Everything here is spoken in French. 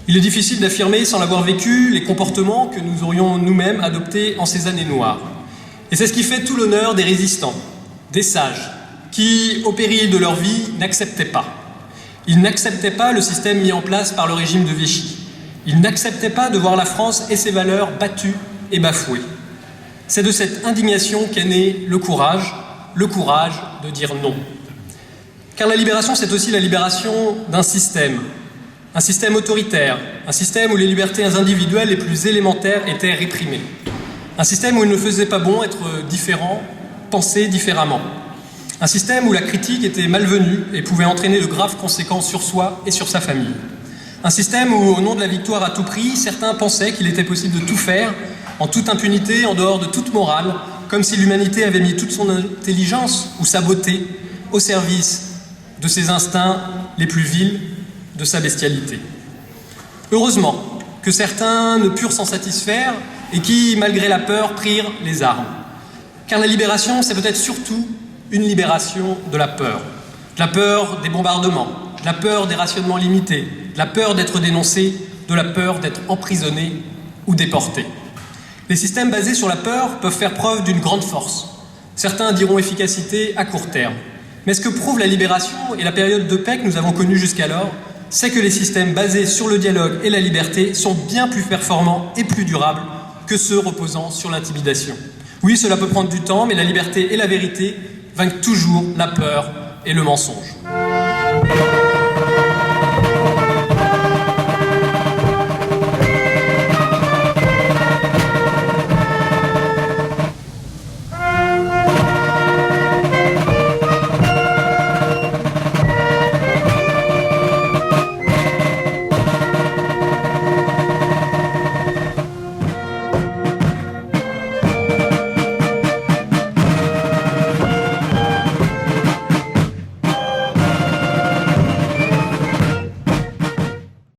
Il est difficile d'affirmer, sans l'avoir vécu, les comportements que nous aurions nous-mêmes adoptés en ces années noires. Et c'est ce qui fait tout l'honneur des résistants, des sages, qui, au péril de leur vie, n'acceptaient pas. Ils n'acceptaient pas le système mis en place par le régime de Vichy. Ils n'acceptaient pas de voir la France et ses valeurs battues et bafouées. C'est de cette indignation qu'est né le courage de dire non. Car la libération, c'est aussi la libération d'un système. Un système autoritaire, un système où les libertés individuelles les plus élémentaires étaient réprimées. Un système où il ne faisait pas bon être différent, penser différemment. Un système où la critique était malvenue et pouvait entraîner de graves conséquences sur soi et sur sa famille. Un système où, au nom de la victoire à tout prix, certains pensaient qu'il était possible de tout faire, en toute impunité, en dehors de toute morale, comme si l'humanité avait mis toute son intelligence ou sa beauté au service de ses instincts les plus vils, de sa bestialité. Heureusement que certains ne purent s'en satisfaire et qui, malgré la peur, prirent les armes. Car la libération, c'est peut-être surtout une libération de la peur. De la peur des bombardements, de la peur des rationnements limités, de la peur d'être dénoncé, de la peur d'être emprisonné ou déporté. Les systèmes basés sur la peur peuvent faire preuve d'une grande force. Certains diront efficacité à court terme. Mais ce que prouve la libération et la période de paix que nous avons connue jusqu'alors, c'est que les systèmes basés sur le dialogue et la liberté sont bien plus performants et plus durables que ceux reposant sur l'intimidation. Oui, cela peut prendre du temps, mais la liberté et la vérité vainquent toujours la peur et le mensonge.